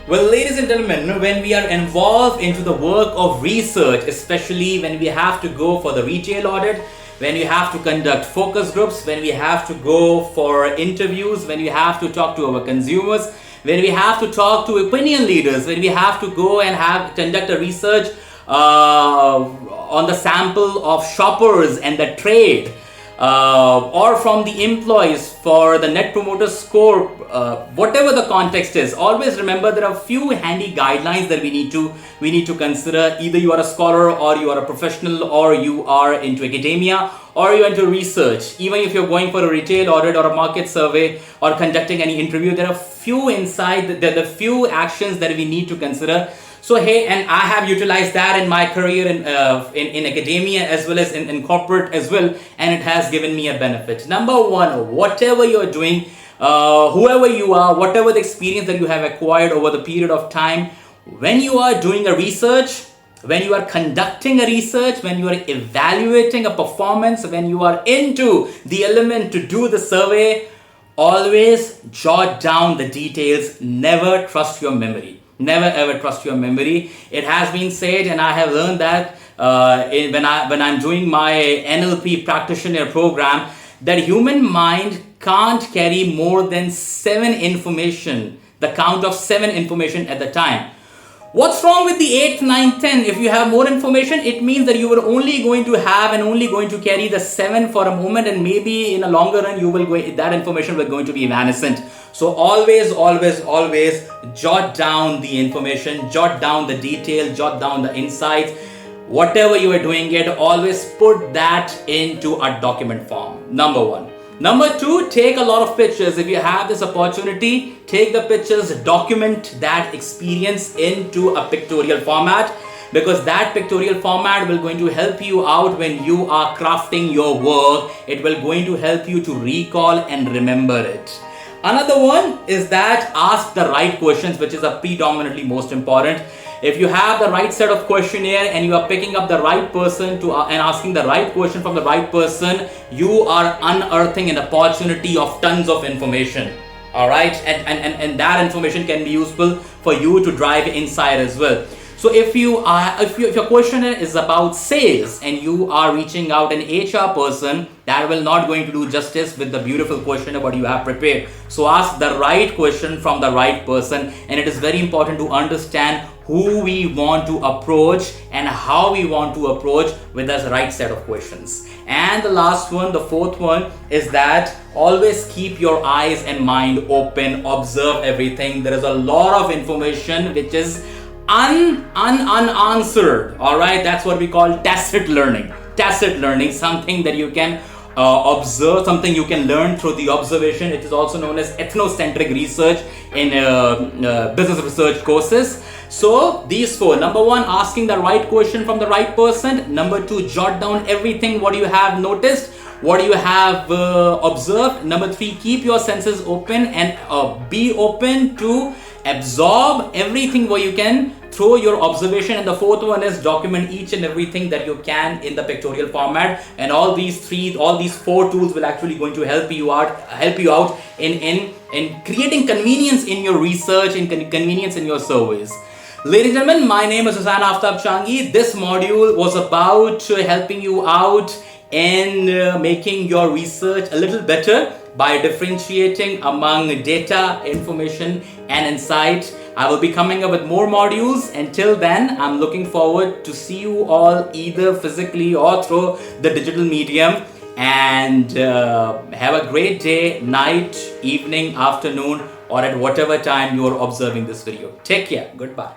Well, ladies and gentlemen, when we are involved into the work of research, especially when we have to go for the retail audit, when we have to conduct focus groups, when we have to go for interviews, when we have to talk to our consumers, when we have to talk to opinion leaders, when we have to go and conduct a research on the sample of shoppers and the trade, or from the employees for the net promoter score, whatever the context is, always remember there are few handy guidelines that we need to consider. Either you are a scholar, or you are a professional, or you are into academia, or you're into research. Even if you're going for a retail audit or a market survey or conducting any interview, there are few few actions that we need to consider. So hey, and I have utilized that in my career in academia as well as in corporate as well, and it has given me a benefit. Number one, whatever you're doing, whoever you are, whatever the experience that you have acquired over the period of time, when you are doing a research, when you are conducting a research, when you are evaluating a performance, when you are into the element to do the survey, always jot down the details. Never trust your memory. Never ever trust your memory. It has been said, and I have learned that when I'm doing my NLP practitioner program, that human mind can't carry more than 7 information, the count of 7 information at the time. What's wrong with the 8th, 9th, 10? If you have more information, it means that you were only going to have and only going to carry the 7 for a moment, and maybe in a longer run that information will going to be evanescent. So always jot down the information, jot down the detail, jot down the insights. Whatever you are doing it, always put that into a document form. Number 1. Number 2, take a lot of pictures. If you have this opportunity, take the pictures, document that experience into a pictorial format, because that pictorial format will going to help you out when you are crafting your work. It will going to help you to recall and remember it. Another one is that ask the right questions, which is a predominantly most important. If you have the right set of questionnaire and you are picking up the right person and asking the right question from the right person, you are unearthing an opportunity of tons of information. All right, and that information can be useful for you to drive insight as well. So if your questionnaire is about sales and you are reaching out an HR person, that will not going to do justice with the beautiful question what you have prepared. So ask the right question from the right person, and it is very important to understand who we want to approach and how we want to approach with the right set of questions. And the last one, the 4th one, is that always keep your eyes and mind open, observe everything. There is a lot of information which is unanswered. All right, that's what we call tacit learning. Tacit learning, something that you can observe, something you can learn through the observation. It is also known as ethnocentric research in business research courses. So these 4: number 1, asking the right question from the right person. Number 2, jot down everything what you have noticed, what you have observed. Number 3, keep your senses open and be open to absorb everything where you can through your observation. And the 4th one is document each and everything that you can in the pictorial format. And all these 4 tools will actually going to help you out in creating convenience in your research, in convenience in your surveys. Ladies and gentlemen, my name is Hussain Aftab Changi. This module was about helping you out in making your research a little better by differentiating among data, information and insight. I will be coming up with more modules. Until then, I'm looking forward to see you all either physically or through the digital medium. And have a great day, night, evening, afternoon, or at whatever time you are observing this video. Take care. Goodbye.